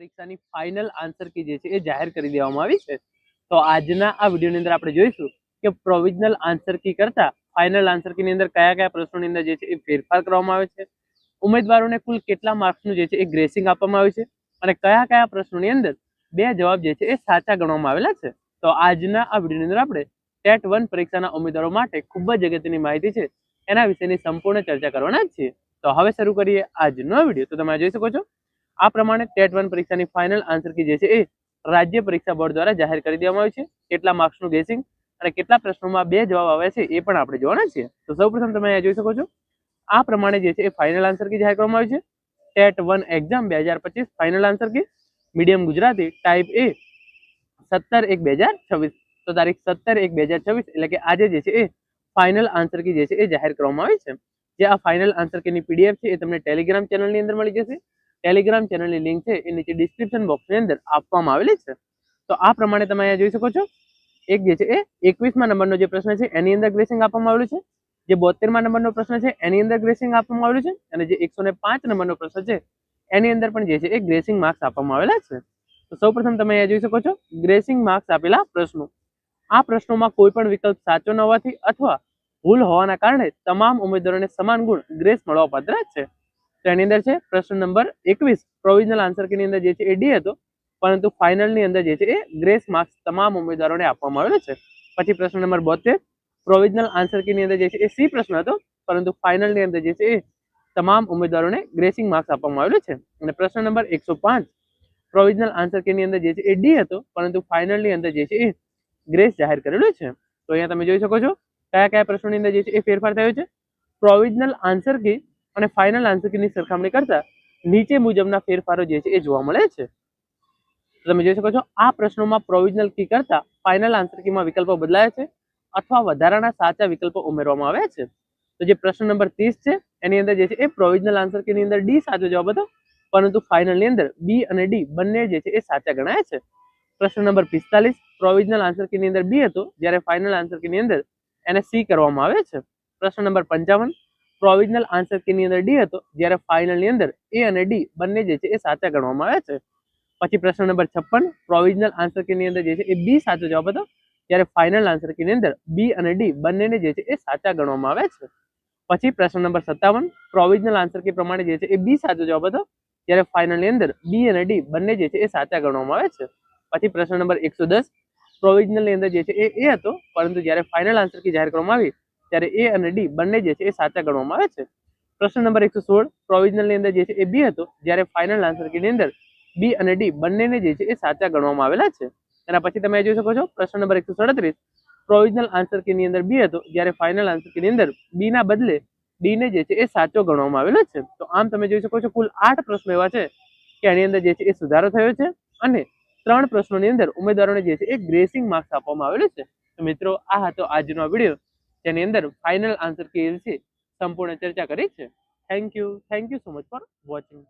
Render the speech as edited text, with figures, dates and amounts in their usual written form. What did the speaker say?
પરીક્ષાની final answer કી જે છે એ જાહેર કરી દેવામાં આવી છે। તો આજના આ વિડીયોની અંદર આપણે જોઈશું કે પ્રોવિઝનલ આન્સર કી કરતા ફાઇનલ આન્સર કી ની અંદર કયા કયા પ્રશ્નોની અંદર જે છે એ ફેરફાર કરવામાં આવે છે, ઉમેદવારોને કુલ કેટલા માર્ક્સનું જે છે એ ગ્રેસિંગ આપવામાં આવે છે અને કયા કયા પ્રશ્નોની અંદર બે જવાબ જે છે એ સાચા ગણવામાં આવેલા છે। તો આજના આ વિડીયોની અંદર આપણે ટેટ 1 પરીક્ષાના ઉમેદવારો માટે ખૂબ જ અગત્યની માહિતી છે એના વિશેની સંપૂર્ણ ચર્ચા કરવાના જ છીએ। તો હવે શરૂ કરીએ આજનો વિડીયો। તો તમે જોઈ શકો છો આ પ્રમાણે ટેટ 1 પરીક્ષાની ફાઇનલ આન્સર કી જે છે એ રાજ્ય પરીક્ષા બોર્ડ દ્વારા જાહેર કરી દેવામાં આવ્યું છે। કેટલા માર્ક્સનું ગેસિંગ અને કેટલા પ્રશ્નોમાં બે જવાબ આવ્યા છે એ પણ આપણે જોવાના છીએ। તો સૌપ્રથમ તમે અહીંયા જોઈ શકો છો આ પ્રમાણે જે છે એ ફાઇનલ આન્સર કી જાહેર કરવામાં આવી છે। TET 1 exam 2025 final answer key medium Gujarati type A 17/1/2026। તો તારીખ 17/1/2026 એટલે કે આજે જે છે એ ફાઇનલ આન્સર કી જે છે એ જાહેર કરવામાં આવી છે। જે આ ફાઇનલ આન્સર કીની પીડીએફ છે એ તમને ટેલિગ્રામ ચેનલની અંદર મળી જશે। ટેલિગ્રામ ચેનલની લિંક છે એ નીચે ડિસ્ક્રિપ્શન બોક્સની અંદર આપવામાં આવેલી છે। તો આ પ્રમાણે તમે અહીંયા જોઈ શકો છો એક જે છે એ 21મા નંબરનો જે પ્રશ્ન છે એની અંદર ગ્રેસિંગ આપવામાં આવેલું છે, જે 72મા નંબરનો પ્રશ્ન છે એની અંદર ગ્રેસિંગ આપવામાં આવેલું છે અને જે 105 નંબરનો પ્રશ્ન છે એની અંદર પણ જે છે એ ગ્રેસિંગ માર્ક્સ આપવામાં આવેલા છે। તો સૌપ્રથમ તમે અહીંયા જોઈ શકો છો ગ્રેસિંગ માર્ક્સ આપેલા પ્રશ્નો। આ પ્રશ્નોમાં કોઈ પણ વિકલ્પ સાચો ન હોવાથી અથવા ભૂલ હોવાના કારણે તમામ ઉમેદવારોને સમાન ગુણ ગ્રેસ મળવાપાત્ર છે। તો એની અંદર છે પ્રશ્ન નંબર 21 પ્રોવિઝનલ આન્સર કીની અંદર જે છે એ ડી હતો, પરંતુ ફાઇનલની અંદર જે છે એ ગ્રેસ માર્ક્સ તમામ ઉમેદવારોને આપવામાં આવેલો છે। પછી પ્રશ્ન નંબર 72 પ્રોવિઝનલ આન્સર કીની અંદર જે છે એ સી પ્રશ્ન હતો, પરંતુ ફાઇનલની અંદર જે છે એ તમામ ઉમેદવારોને ગ્રેસિંગ માર્ક્સ આપવામાં આવેલો છે। અને પ્રશ્ન નંબર 105 પ્રોવિઝનલ આન્સર કીની અંદર જે છે એ ડી હતો, પરંતુ ફાઇનલની અંદર જે છે એ ગ્રેસ જાહેર કરેલો છે। તો અહીંયા તમે જોઈ શકો છો કયા કયા પ્રશ્નોની અંદર જે છે એ ફેરફાર થયો છે। પ્રોવિઝનલ આન્સર કી અને ફાઇનલ આન્સર કીની સરખામણી કરતા નીચે મુજબના ફેરફારો જે છે એ જોવા મળે છે। તમે જોઈ શકો છો આ પ્રશ્નોમાં પ્રોવિઝનલ કી કરતા ફાઇનલ આન્સર કીમાં વિકલ્પો બદલાયા છે અથવા વધારાના સાચા વિકલ્પો ઉમેરવામાં આવ્યા છે। તો જે પ્રશ્ન નંબર 30 છે એની અંદર જે છે એ પ્રોવિઝનલ આન્સર કીની અંદર ડી સાચો જવાબ હતો, પરંતુ ફાઇનલની અંદર બી અને ડી બંને જે છે એ સાચા ગણાયા છે। પ્રશ્ન નંબર 45 પ્રોવિઝનલ આન્સર કીની અંદર બી હતો, જ્યારે ફાઇનલ આન્સર કીની અંદર એને સી કરવામાં આવે છે। પ્રશ્ન નંબર 55 પ્રોવિઝનલ આન્સર કીની અંદર ડી હતો, જ્યારે ફાઇનલની અંદર એ અને ડી બંને જે છે એ સાચા ગણવામાં આવ્યા છે। પછી પ્રશ્ન નંબર 56 પ્રોવિઝનલ આન્સર કીની અંદર જે છે એ બી સાચો જવાબ હતો, જ્યારે ફાઇનલ આન્સર કીની અંદર બી અને ડી બંનેને જે છે એ સાચા ગણવામાં આવે છે। પછી પ્રશ્ન નંબર 57 પ્રોવિઝનલ આન્સર કી પ્રમાણે જે છે એ બી સાચો જવાબ હતો, જ્યારે ફાઇનલની અંદર બી અને ડી બંને જે છે એ સાચા ગણવામાં આવે છે। પછી પ્રશ્ન નંબર 110 પ્રોવિઝનલની અંદર જે છે એ હતો, પરંતુ જ્યારે ફાઇનલ આન્સર કી જાહેર કરવામાં આવી ત્યારે એ અને ડી બંને જે છે એ સાચા ગણવામાં આવે છે। પ્રશ્ન નંબર 116 પ્રોવિઝનલની અંદર જે છે એ બી હતો, જ્યારે ફાઇનલ આન્સર કીની અંદર બી અને ડી બંનેને જે છે એ સાચા ગણવામાં આવેલા છે। એના પછી તમે જોઈ શકો છો પ્રશ્ન નંબર 137 પ્રોવિઝનલ આન્સર કીની અંદર બી હતો, જ્યારે ફાઇનલ આન્સર કીની અંદર બી ના બદલે ડી ને જે છે એ સાચો ગણવામાં આવેલો છે। તો આમ તમે જોઈ શકો છો કુલ 8 પ્રશ્નો એવા છે કે એની અંદર જે છે એ સુધારો થયો છે અને 3 પ્રશ્નોની અંદર ઉમેદવારોને જે છે એ ગ્રેસિંગ માર્ક્સ આપવામાં આવેલો છે। તો મિત્રો આ હતો આજનો વિડીયો, જેની અંદર ફાઇનલ આન્સર કી વિશે સંપૂર્ણ ચર્ચા કરી છે। Thank you so much for watching.